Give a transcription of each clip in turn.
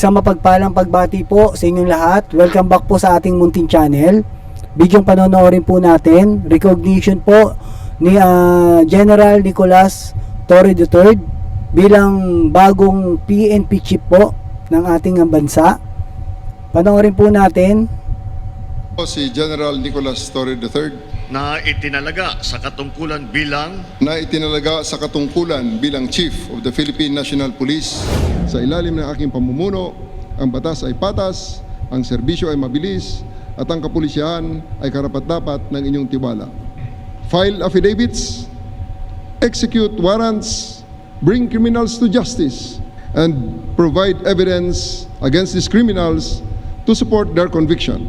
Isang mapagpalang pagbati po sa inyong lahat. Welcome back po sa ating munting channel. Bidyong panonoorin po natin, recognition po ni General Nicolas Torre III bilang bagong PNP chief po ng ating bansa. Panoorin po natin. Si General Nicolas Torre III na itinalaga sa katungkulan bilang Chief of the Philippine National Police. Sa ilalim ng aking pamumuno, ang batas ay patas, ang serbisyo ay mabilis, at ang kapulisyahan ay karapat-dapat ng inyong tiwala. File affidavits, execute warrants, bring criminals to justice, and provide evidence against these criminals to support their conviction.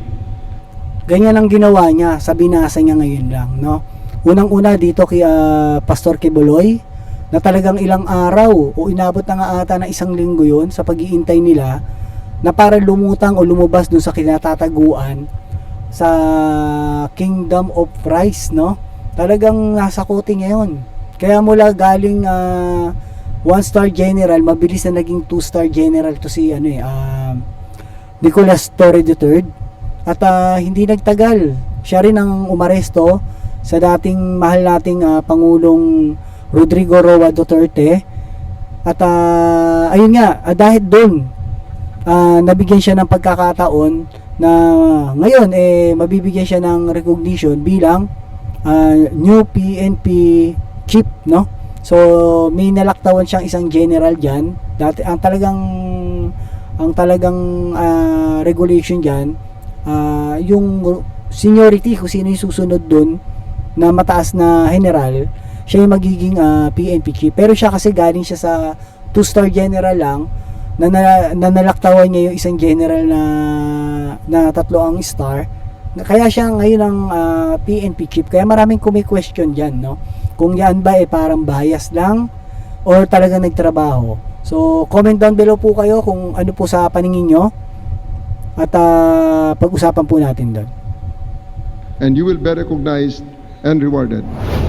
Ganyan ang ginawa niya sa binasa niya ngayon lang, no? Unang-una dito kay Pastor Kibuloy, na talagang ilang araw o inabot na nga ata na isang linggo yun sa pag-iintay nila na para lumutang o lumabas dun sa kinatataguan sa Kingdom of Christ, no? Talagang nasa kote niya yun. Kaya mula galing 1-star general, mabilis na naging 2-star general to si Nicolas Torre III. At hindi nagtagal, siya rin ang umaresto sa dating mahal nating Pangulong Rodrigo Roa Duterte. At ayun nga, dahil doon nabigyan siya ng pagkakataon na ngayon mabibigyan siya ng recognition bilang new PNP chief, no? So may nalaktawan siyang isang general diyan. Dati ang talagang regulation diyan, yung seniority, kung sino yung susunod dun na mataas na general, siya yung magiging PNP chief. Pero siya kasi galing siya sa 2-star general lang na nalaktawan niya yung isang general na 3 ang star, kaya siya ngayon ang PNP chief. Kaya maraming question dyan, no? Kung yan ba parang bias lang or talagang nagtrabaho. So comment down below po kayo kung ano po sa paningin nyo, at pag-usapan po natin doon. And you will be recognized and rewarded.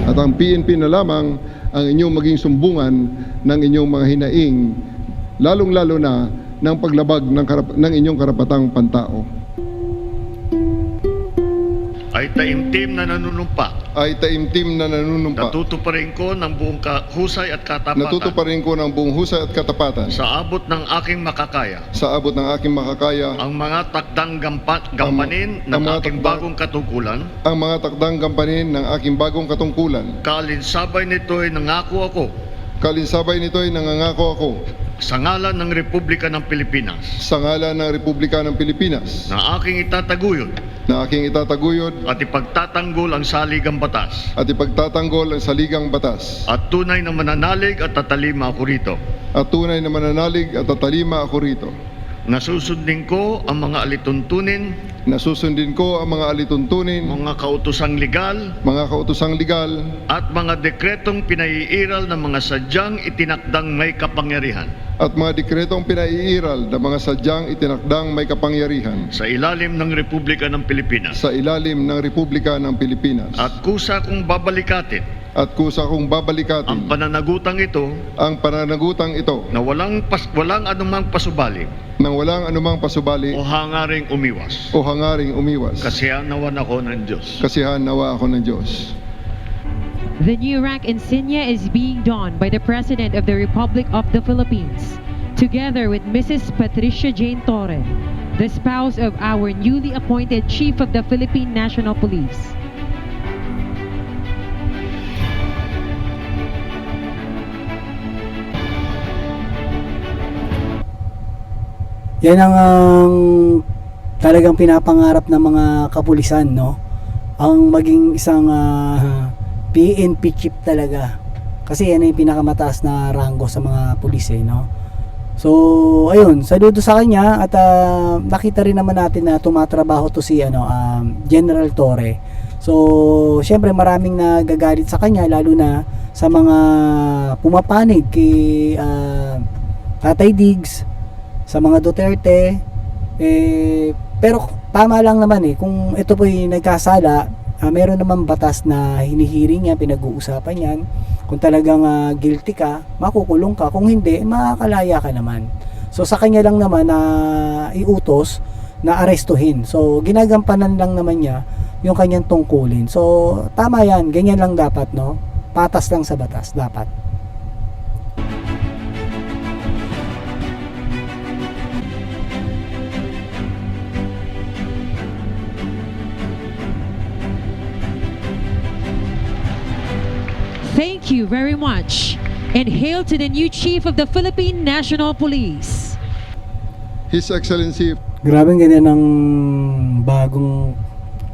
At ang PNP na lamang ang inyong maging sumbungan ng inyong mga hinaing, lalong-lalo na ng paglabag ng inyong karapatang pantao. Ay taimtim na nanunumpa. Natutuparin ko ng buong husay at katapatan. Sa abot ng aking makakaya. Ang mga takdang gampanin ng aking bagong katungkulan. Kalinsabay nito'y nangako ako. Sa ngalan ng Republika ng Pilipinas. Na aking itataguyod. At ipagtatanggol ang saligang batas. At tunay na mananalig at tatalima ako rito. Nasusundin ko ang mga alituntunin. Mga kautosang legal. At mga dekretong pinaiiral ng mga sadyang itinakdang may kapangyarihan. Sa ilalim ng Republika ng Pilipinas. At kusa kong babalikatin. Ang pananagutang ito. Na walang anumang pasubali. O hangaring umiwas. Kasihan nawa ako ng Diyos. The new rank insignia is being donned by the President of the Republic of the Philippines, together with Mrs. Patricia Jane Torre, the spouse of our newly appointed Chief of the Philippine National Police. Yan ang talagang pinapangarap ng mga kapulisan, no? Ang maging isang PNP chief talaga. Kasi yan yung pinakamataas na ranggo sa mga pulis, no? So, ayun, saludo sa kanya. At nakita rin naman natin na tumatrabaho to si General Torre. So, syempre maraming nagagalit sa kanya, lalo na sa mga pumapanig kay Tatay Diggs, sa mga Duterte. Pero tama lang naman kung ito po'y nagkasala, meron naman batas na hinihiring yan, pinag-uusapan yan. Kung talagang guilty ka, makukulong ka. Kung hindi, makakalaya ka naman. So sa kanya lang naman na iutos na arestuhin. So ginagampanan lang naman niya yung kanyang tungkulin. So tama yan, ganyan lang dapat, no? Patas lang sa batas dapat. Thank you very much. And hail to the new Chief of the Philippine National Police. His Excellency Grabe ganyan ng bagong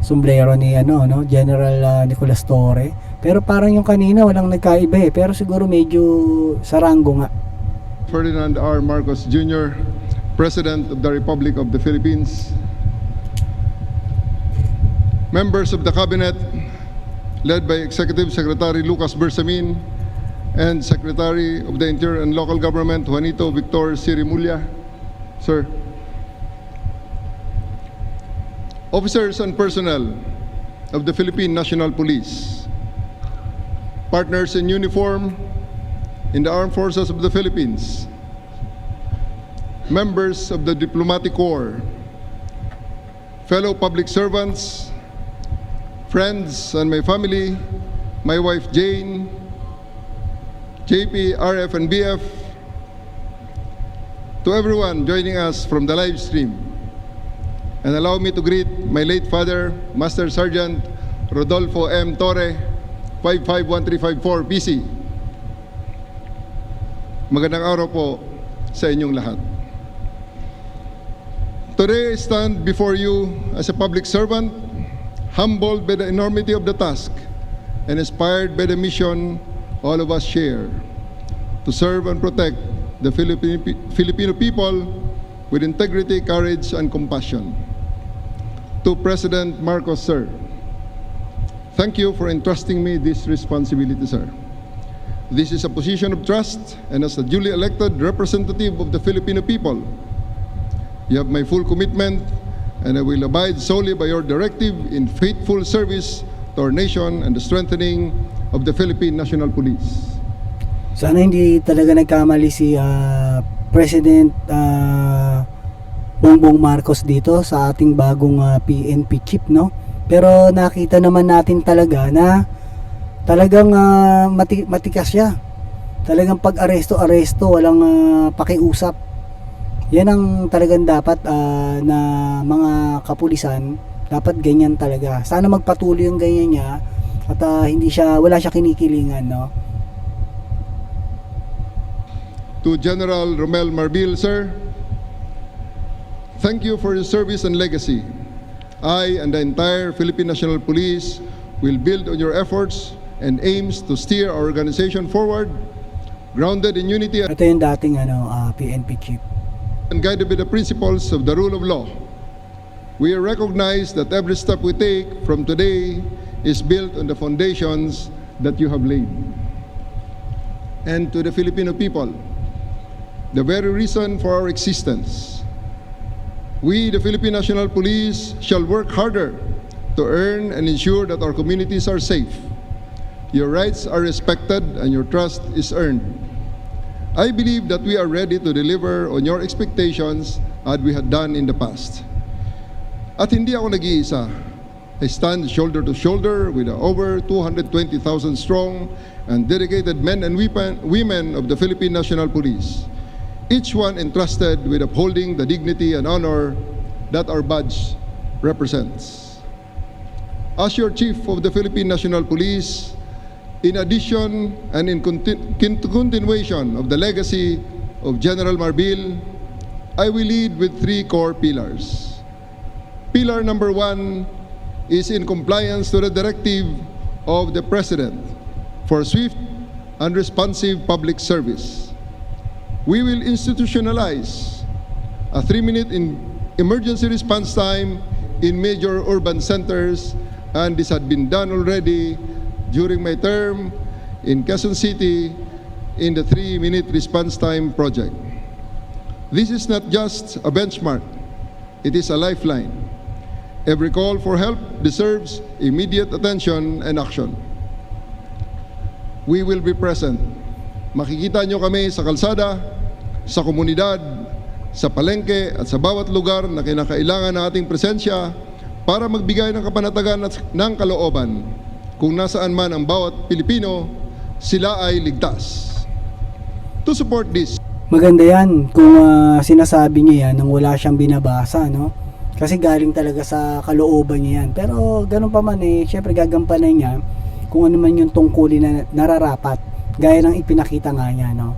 sombrero ni General Nicolas Torre. Pero parang yung kanina walang nagkaiba eh. Pero siguro medyo saranggo nga. Ferdinand R. Marcos Jr., President of the Republic of the Philippines, members of the Cabinet, led by Executive Secretary Lucas Bersamin and Secretary of the Interior and Local Government, Juanito Victor Sirimulya. Sir. Officers and personnel of the Philippine National Police, partners in uniform in the Armed Forces of the Philippines, members of the Diplomatic Corps, fellow public servants, friends and my family, my wife Jane, JP, RF and BF, to everyone joining us from the live stream. And allow me to greet my late father, Master Sergeant Rodolfo M. Torre, 551354 PC. Magandang araw po sa inyong lahat. Today I stand before you as a public servant, humbled by the enormity of the task and inspired by the mission all of us share to serve and protect the Filipino people with integrity, courage, and compassion. To President Marcos, sir, thank you for entrusting me this responsibility, sir. This is a position of trust, and as a duly elected representative of the Filipino people, you have my full commitment, and I will abide solely by your directive in faithful service to our nation and the strengthening of the Philippine National Police. Sana hindi talaga nagkamali si President Bongbong Marcos dito sa ating bagong PNP chief, no? Pero nakita naman natin talaga na talagang matikas siya. Talagang pag-aresto, walang pakiusap. Yan ang talagang dapat na mga kapulisan, dapat ganyan talaga. Sana magpatuloy yung ganyan niya at wala siya kinikilingan, no? To General Romel Marbil, sir, thank you for your service and legacy. I and the entire Philippine National Police will build on your efforts and aims to steer our organization forward, grounded in unity Ito yung dating PNP chief. and guided by the principles of the rule of law. We recognize that every step we take from today is built on the foundations that you have laid. And to the Filipino people, the very reason for our existence, we, the Philippine National Police, shall work harder to earn and ensure that our communities are safe, your rights are respected, and your trust is earned. I believe that we are ready to deliver on your expectations as we had done in the past. At hindi ako nag-iisa. I stand shoulder to shoulder with the over 220,000 strong and dedicated men and women of the Philippine National Police, each one entrusted with upholding the dignity and honor that our badge represents. As your Chief of the Philippine National Police, in addition and in continuation of the legacy of General Marbil, I will lead with three core pillars. Pillar number 1 is in compliance to the directive of the President for swift and responsive public service. We will institutionalize a 3-minute emergency response time in major urban centers, and this had been done already during my term in Quezon City in the 3-minute response time project. This is not just a benchmark, it is a lifeline. Every call for help deserves immediate attention and action. We will be present. Makikita nyo kami sa kalsada, sa komunidad, sa palengke at sa bawat lugar na kinakailangan ng ating presensya para magbigay ng kapanatagan at ng kalooban. Kung nasaan man ang bawat Pilipino, sila ay ligtas. To support this, Maganda yan kung sinasabi niya yan nang wala siyang binabasa, no? Kasi galing talaga sa kalooban niya yan. Pero ganun pa man syempre gagampanan niya kung ano man yung tungkulin na nararapat. Gaya ng ipinakita nga niya, no?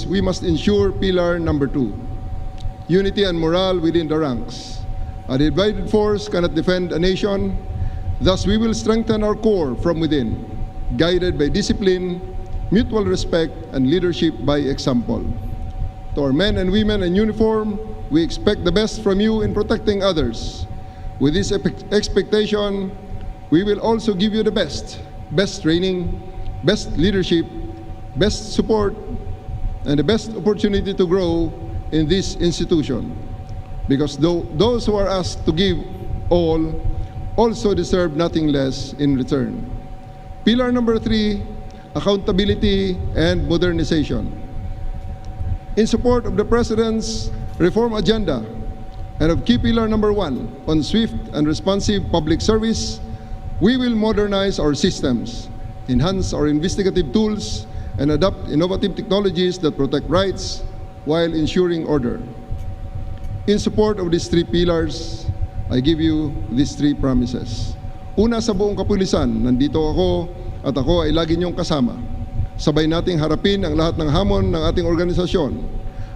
we must ensure pillar number 2, unity and morale within the ranks. A divided force cannot defend a nation. Thus, we will strengthen our core from within, guided by discipline, mutual respect, and leadership by example. To our men and women in uniform, we expect the best from you in protecting others. With this expectation, we will also give you the best training, best leadership, best support, and the best opportunity to grow in this institution. Because those who are asked to give all also deserve nothing less in return. Pillar number 3, accountability and modernization. In support of the President's reform agenda and of key pillar number 1 on swift and responsive public service, we will modernize our systems, enhance our investigative tools, and adopt innovative technologies that protect rights while ensuring order. In support of these 3 pillars, I give you these 3 promises. Una, sa buong kapulisan, nandito ako at ako ay lagi niyong kasama. Sabay nating harapin ang lahat ng hamon ng ating organisasyon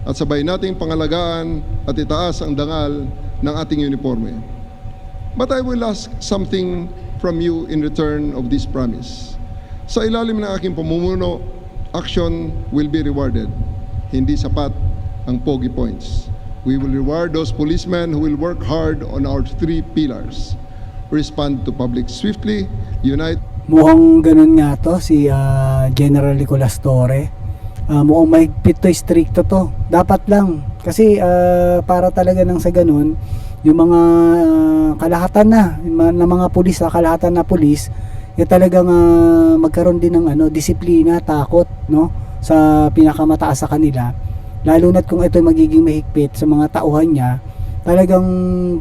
at sabay nating pangalagaan at itaas ang dangal ng ating uniforme. But I will ask something from you in return of this promise. Sa ilalim ng aking pamumuno, action will be rewarded. Hindi sapat ang pogi points. We will reward those policemen who will work hard on our 3 pillars. Respond to public swiftly, unite. Mukhang ganun nga to si General Nicolas Torre. Mukhang mahigpit to, stricto to. Dapat lang. Kasi para talaga nang sa ganun, yung mga kalahatan na, mga pulis, kalahatan na pulis, talagang magkaroon din ng disiplina, takot, no, sa pinakamataas sa kanila. Lalo na't kung ito magiging mahigpit sa mga tauhan niya, talagang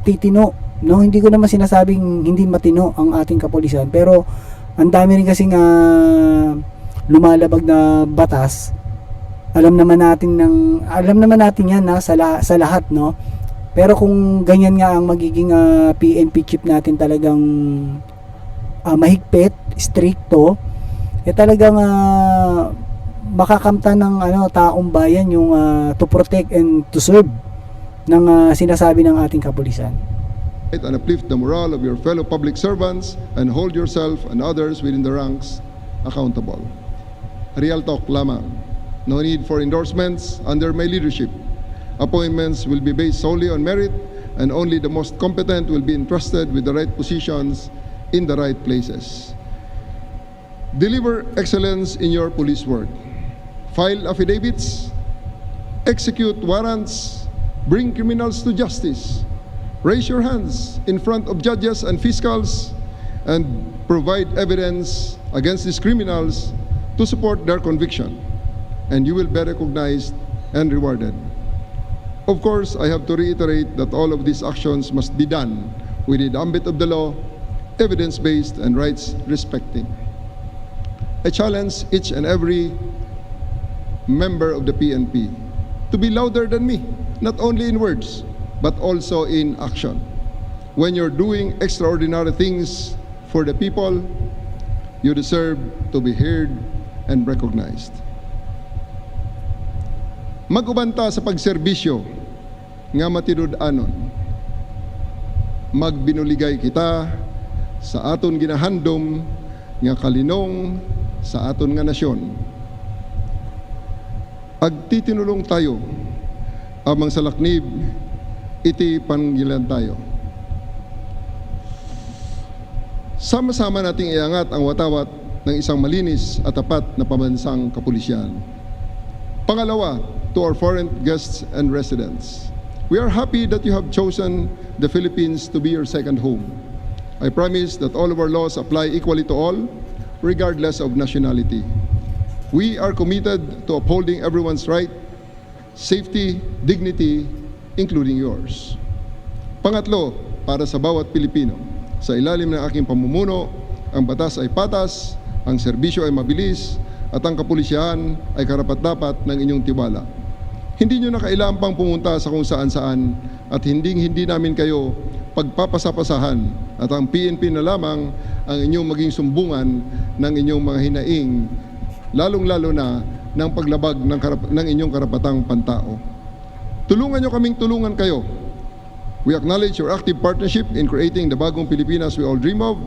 titino, no? Hindi ko naman sinasabing hindi matino ang ating kapulisan, pero ang dami rin kasing lumalabag na batas. Alam naman natin yan sa lahat, no? Pero kung ganyan nga ang magiging PNP chief natin, talagang mahigpit, stricto, talagang makakamtan ng taong bayan yung to protect and to serve ng sinasabi ng ating kapulisan. And uplift the morale of your fellow public servants and hold yourself and others within the ranks accountable. Real talk lamang. No need for endorsements under my leadership. Appointments will be based solely on merit, and only the most competent will be entrusted with the right positions in the right places. Deliver excellence in your police work. File affidavits, execute warrants, bring criminals to justice. Raise your hands in front of judges and fiscals and provide evidence against these criminals to support their conviction, and you will be recognized and rewarded. Of course, I have to reiterate that all of these actions must be done within the ambit of the law, evidence-based, and rights-respecting. I challenge each and every member of the PNP to be louder than me, not only in words, but also in action. When you're doing extraordinary things for the people, you deserve to be heard and recognized. Magubanta sa pagserbisyo nga matinud-anon. Magbinuligay kita sa aton ginahandom nga kalinong sa aton nga nasyon. Agtitinulong tayo amang sa laknib, iti panggilan tayo. Sama-sama nating iangat ang watawat ng isang malinis at tapat na pambansang kapulisyan. Pangalawa, to our foreign guests and residents, we are happy that you have chosen the Philippines to be your second home. I promise that all of our laws apply equally to all, regardless of nationality. We are committed to upholding everyone's right safety, dignity, including yours. Pangatlo, para sa bawat Pilipino, sa ilalim ng aking pamumuno, ang batas ay patas, ang serbisyo ay mabilis, at ang kapulisyahan ay karapat-dapat ng inyong tiwala. Hindi nyo na kailangan pang pumunta sa kung saan-saan at hindi namin kayo pagpapasapasahan at ang PNP na lamang ang inyong maging sumbungan ng inyong mga hinaing, lalong-lalo na ng paglabag ng inyong karapatang pantao. Tulungan nyo kaming tulungan kayo. We acknowledge your active partnership in creating the bagong Pilipinas we all dream of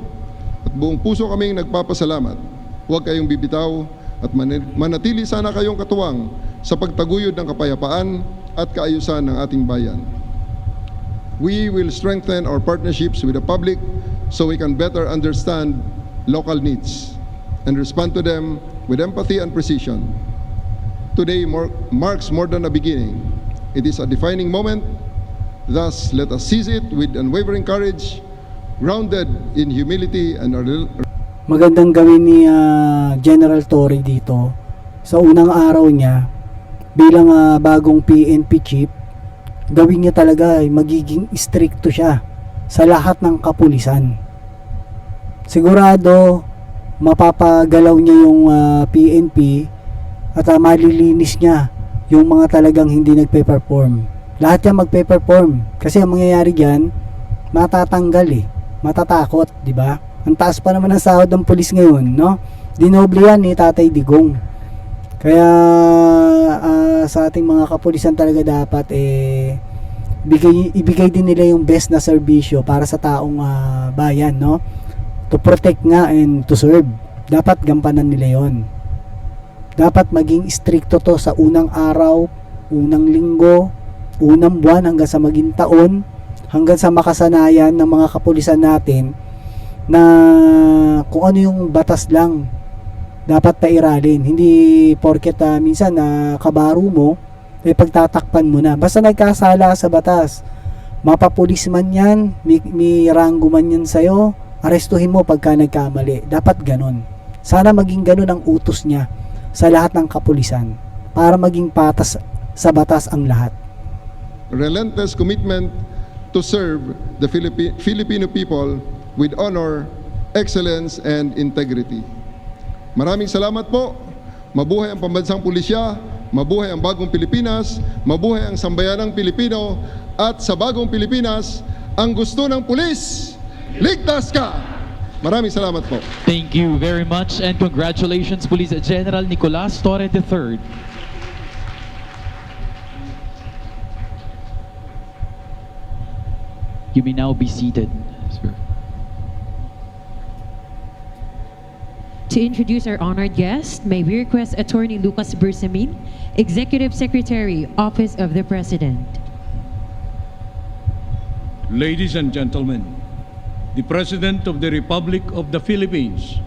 at buong puso kaming nagpapasalamat. Huwag kayong bibitaw at manatili sana kayong katuwang sa pagtaguyod ng kapayapaan at kaayusan ng ating bayan. We will strengthen our partnerships with the public so we can better understand local needs and respond to them with empathy and precision. Today marks more than a beginning. It is a defining moment. Thus, let us seize it with unwavering courage, grounded in humility and Magandang gawin ni General Torre dito sa unang araw niya bilang bagong PNP chief. Gawin niya talaga ay magiging stricto siya sa lahat ng kapulisan. Sigurado mapapagalaw niya yung PNP at malilinis niya yung mga talagang hindi nagpe-perform. Lahat yan magpe-perform kasi ang mangyayari diyan matatanggal matatakot, di ba? Ang taas pa naman ng sahod ng pulis ngayon, no? Dinoble yan ni Tatay Digong. Kaya sa ating mga kapulisan talaga dapat ibigay din nila yung best na serbisyo para sa taong bayan, no? To protect nga and to serve. Dapat gampanan nila yon. Dapat maging stricto to sa unang araw, unang linggo, unang buwan hanggang sa maging taon, hanggang sa makasanayan ng mga kapulisan natin na kung ano yung batas lang dapat pairalin. Hindi porket minsan na kabaro mo pagtatakpan mo na. Basta nagkasala sa batas, mapapulis man yan, may ranggo man yan sa'yo, arestuhin mo pagka nagkamali. Dapat ganon. Sana maging ganon ang utos niya sa lahat ng kapulisan para maging patas sa batas ang lahat. relentless commitment to serve the Filipino people with honor, excellence, and integrity. Maraming salamat po. Mabuhay ang pambansang pulisya, mabuhay ang bagong Pilipinas, mabuhay ang sambayanang Pilipino, at sa bagong Pilipinas, ang gusto ng pulis, ligtas ka! Maraming salamat po. Thank you very much and congratulations Police General Nicolas Torre III. You may now be seated, sir. To introduce our honored guest, may we request Attorney Lucas Bersamin, Executive Secretary, Office of the President. Ladies and gentlemen, the President of the Republic of the Philippines,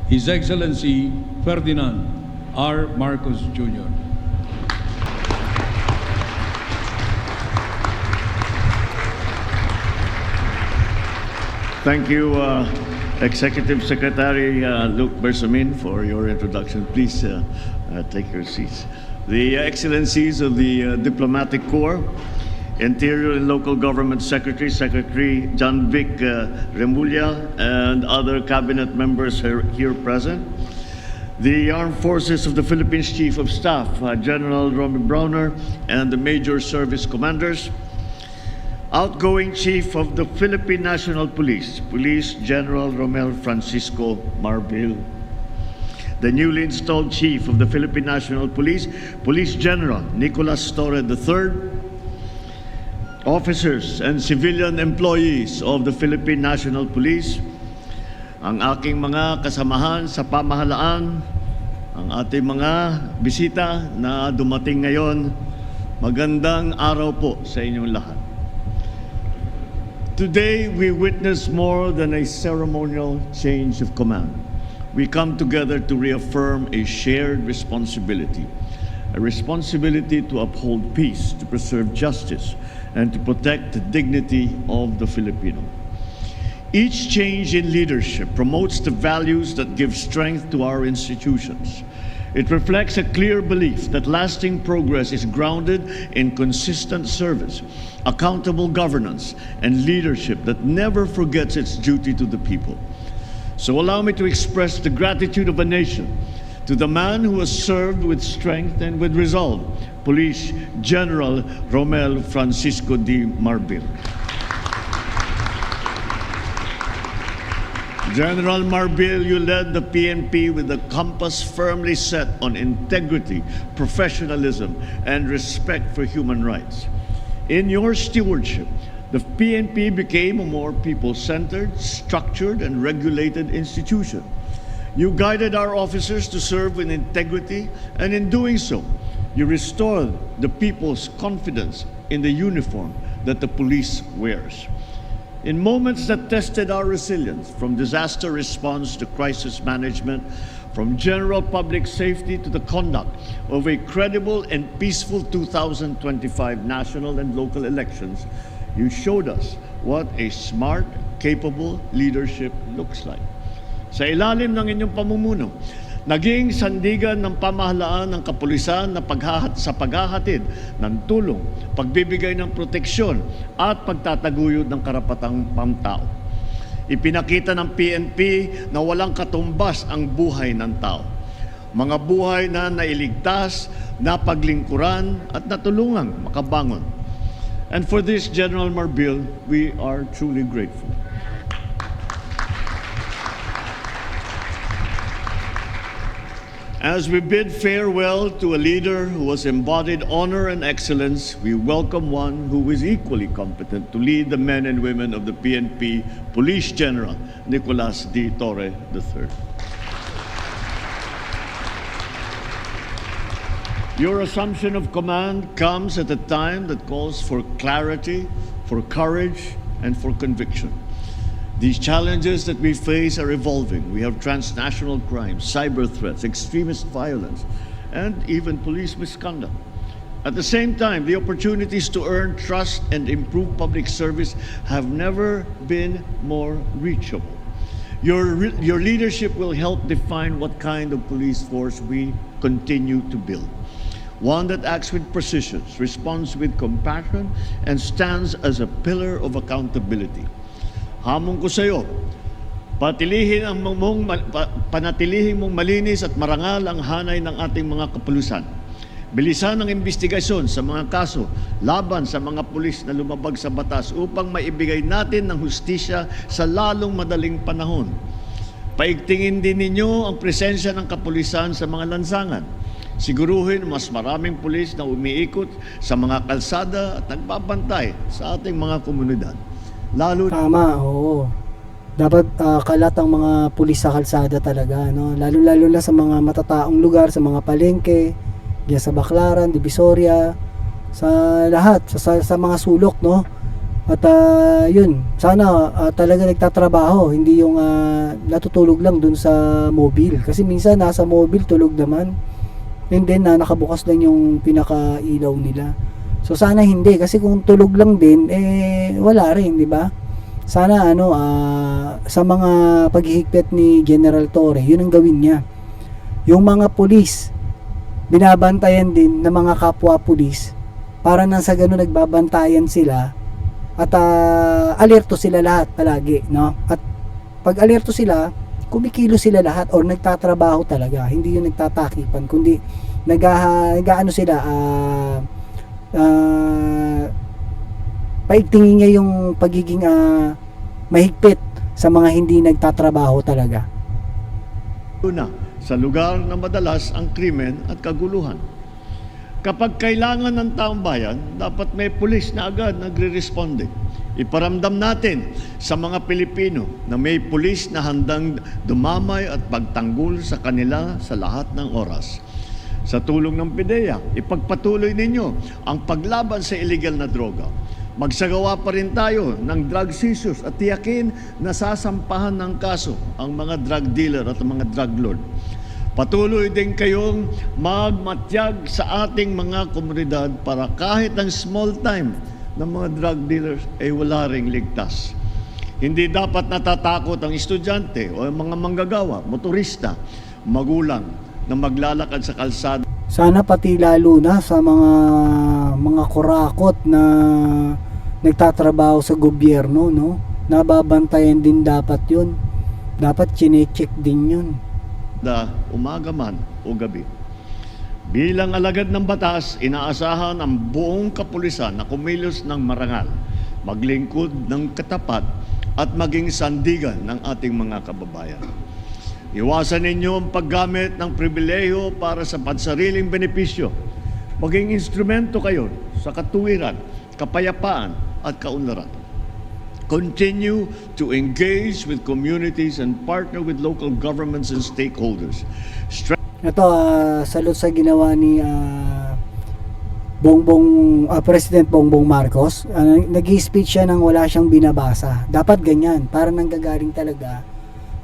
His Excellency Ferdinand R. Marcos Jr. Thank you, Executive Secretary Luke Bersamin, for your introduction. Please take your seats. The Excellencies of the Diplomatic Corps, Interior and Local Government Secretary, Secretary John Vic Remulla, and other cabinet members here present. The Armed Forces of the Philippines Chief of Staff, General Romy Browner, and the Major Service Commanders. Outgoing Chief of the Philippine National Police, Police General Romel Francisco Marbil. The newly installed Chief of the Philippine National Police, Police General Nicolas Torre III. Officers and civilian employees of the Philippine National Police, ang aking mga kasamahan sa pamahalaan, ang ating mga bisita na dumating ngayon, magandang araw po sa inyong lahat. Today, we witness more than a ceremonial change of command. We come together to reaffirm a shared responsibility, a responsibility to uphold peace, to preserve justice, and to protect the dignity of the Filipino. Each change in leadership promotes the values that give strength to our institutions, It reflects a clear belief that lasting progress is grounded in consistent service, accountable governance, and leadership that never forgets its duty to the people. So allow me to express the gratitude of a nation to the man who has served with strength and with resolve, Police General Romel Francisco D. Marbil. General Marbil, you led the PNP with a compass firmly set on integrity, professionalism, and respect for human rights. In your stewardship, the PNP became a more people-centered, structured, and regulated institution. You guided our officers to serve with integrity, and in doing so, you restored the people's confidence in the uniform that the police wears. In moments that tested our resilience, from disaster response to crisis management, from general public safety to the conduct of a credible and peaceful 2025 national and local elections, you showed us what a smart, capable leadership looks like. Sa ilalim ng inyong pamumuno, naging sandigan ng pamahalaan ng kapulisan na sa paghahatid ng tulong, pagbibigay ng proteksyon at pagtataguyod ng karapatang pamtao. Ipinakita ng PNP na walang katumbas ang buhay ng tao. Mga buhay na nailigtas, napaglingkuran at natulungang makabangon. And for this, General Marbil, we are truly grateful. As we bid farewell to a leader who has embodied honor and excellence, we welcome one who is equally competent to lead the men and women of the PNP, Police General Nicolas D. Torre III. Your assumption of command comes at a time that calls for clarity, for courage, and for conviction. These challenges that we face are evolving. We have transnational crime, cyber threats, extremist violence, and even police misconduct. At the same time, the opportunities to earn trust and improve public service have never been more reachable. Your leadership will help define what kind of police force we continue to build. One that acts with precision, responds with compassion, and stands as a pillar of accountability. Hamon ko sa iyo, panatilihin mong malinis at marangal ang hanay ng ating mga kapulisan. Bilisan ang investigasyon sa mga kaso laban sa mga pulis na lumabag sa batas upang maibigay natin ng hustisya sa lalong madaling panahon. Paigtingin din ninyo ang presensya ng kapulisan sa mga lansangan. Siguruhin mas maraming pulis na umiikot sa mga kalsada at nagbabantay sa ating mga komunidad. Lalo Tama, oo. Dapat kalat ang mga pulis sa kalsada talaga, no? Lalo-lalo na sa mga matataong lugar, sa mga palengke, diyan sa Baclaran, Divisoria, sa lahat, sa mga sulok, no? At yun, sana talaga nagtatrabaho, hindi yung natutulog lang dun sa mobile. Kasi minsan nasa mobile, tulog naman. And then nakabukas lang yung pinaka-ilaw nila. So sana hindi, kasi kung tulog lang din wala rin, di ba? Sana sa mga paghihigpit ni General Torre, yun ang gawin niya. Yung mga pulis, binabantayan din ng mga kapwa pulis para nang sa ganun nagbabantayan sila at alerto sila lahat palagi, no? At pag alerto sila, kumikilo sila lahat or nagtatrabaho talaga, hindi yung nagtatakipan, kundi nag-ano sila paigtingin niya yung pagiging mahigpit sa mga hindi nagtatrabaho talaga. Una, sa lugar na madalas ang krimen at kaguluhan. Kapag kailangan ng taong bayan, dapat may pulis na agad nagre-responde. Iparamdam natin sa mga Pilipino na may pulis na handang dumamay at pagtanggol sa kanila sa lahat ng oras. Sa tulong ng PIDEA, ipagpatuloy ninyo ang paglaban sa illegal na droga. Magsagawa pa rin tayo ng drug seizures at tiyakin na sasampahan ng kaso ang mga drug dealer at mga drug lord. Patuloy din kayong magmatyag sa ating mga komunidad para kahit ang small time ng mga drug dealers ay wala ring ligtas. Hindi dapat natatakot ang estudyante o ang mga manggagawa, motorista, magulang na maglalakad sa kalsada Sana pati lalo na sa mga kurakot na nagtatrabaho sa gobyerno, no? Nababantayan din dapat 'yun. Dapat chine-check din 'yun. umaga man o gabi. Bilang alagad ng batas, inaasahan ang buong kapulisan na kumilos ng marangal, maglingkod ng katapat at maging sandigan ng ating mga kababayan. Iwasan ninyo ang paggamit ng pribilehiyo para sa pansariling benepisyo. Maging instrumento kayo sa katuwiran, kapayapaan at kaunlaran. Continue to engage with communities and partner with local governments and stakeholders. Ito, salute sa ginawa ni President Bongbong Marcos. Nag-i-speech siya nang wala siyang binabasa. Dapat ganyan, para nanggagaling talaga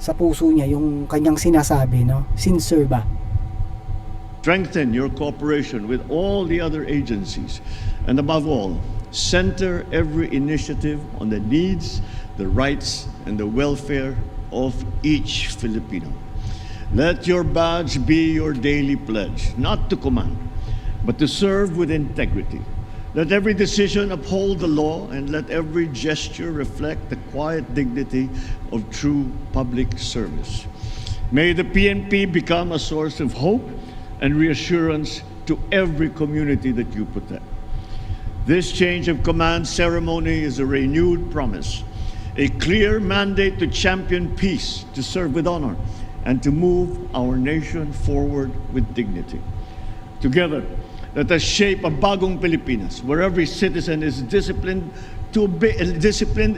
sa puso niya yung kanyang sinasabi, no? Sincere ba? Strengthen your cooperation with all the other agencies, and above all, center every initiative on the needs, the rights, and the welfare of each Filipino. Let your badge be your daily pledge, not to command, but to serve with integrity. Let every decision uphold the law, and let every gesture reflect the quiet dignity of true public service. May the PNP become a source of hope and reassurance to every community that you protect. This change of command ceremony is a renewed promise, a clear mandate to champion peace, to serve with honor, and to move our nation forward with dignity. Together, let us shape a bagong Pilipinas where every citizen is disciplined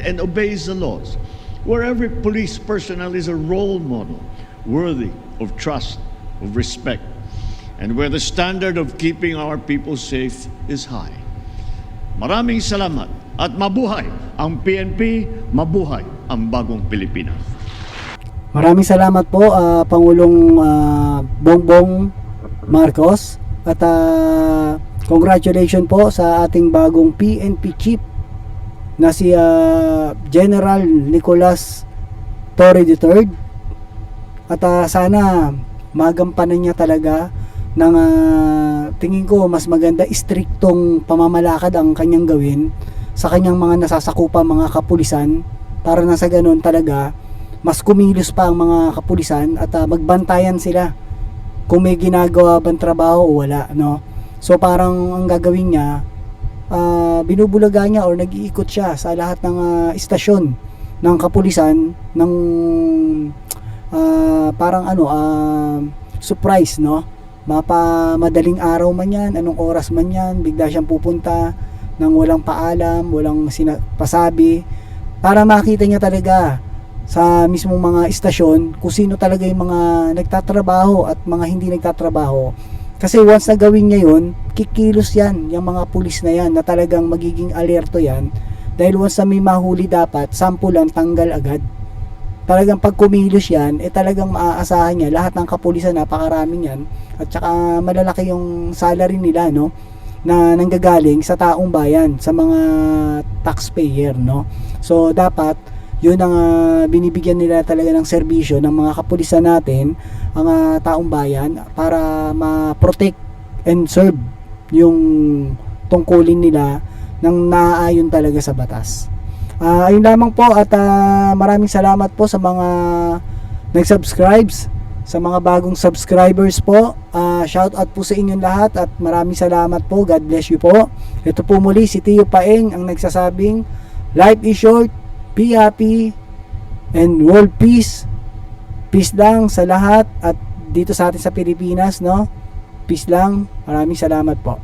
and obeys the laws, where every police personnel is a role model worthy of trust, of respect, and where the standard of keeping our people safe is high. Maraming salamat at mabuhay ang PNP, mabuhay ang bagong Pilipinas. Maraming salamat po Pangulong Bongbong Marcos at congratulations po sa ating bagong PNP chief na si General Nicolas Torre III at sana magampanan niya talaga ng tingin ko mas maganda striktong pamamalakad ang kanyang gawin sa kanyang mga nasasakupan mga kapulisan para na sa ganun talaga mas kumilos pa ang mga kapulisan at magbantayan sila kung may ginagawa bang trabaho o wala, no? So parang ang gagawin niya binubulaga niya or nag-iikot siya sa lahat ng istasyon ng kapulisan ng parang surprise, no? Madaling araw man yan, anong oras man yan, bigla siyang pupunta nang walang paalam, walang pasabi para makita niya talaga sa mismong mga istasyon kung sino talaga yung mga nagtatrabaho at mga hindi nagtatrabaho. Kasi once na gawin niya yun, kikilos yan, yung mga pulis na yan, na talagang magiging alerto yan. Dahil once na may mahuli dapat, sampulan, tanggal agad. Talagang pag kumilos yan, talagang maaasahan niya, lahat ng kapulisan, napakaraming yan, at saka malalaki yung salary nila, no? Na nanggagaling sa taong bayan, sa mga taxpayer, no? So, dapat, yun ang binibigyan nila talaga ng serbisyo ng mga kapulisan natin, ang taong bayan, para ma-protect and serve yung tungkulin nila ng naaayon talaga sa batas. Ayun lamang po at maraming salamat po sa mga nag-subscribes, sa mga bagong subscribers po. Shout out po sa inyong lahat at maraming salamat po. God bless you po. Ito po muli si Tio Paeng ang nagsasabing life is short, be happy, and world peace. Peace lang sa lahat at dito sa atin sa Pilipinas, no? Peace lang. Maraming salamat po.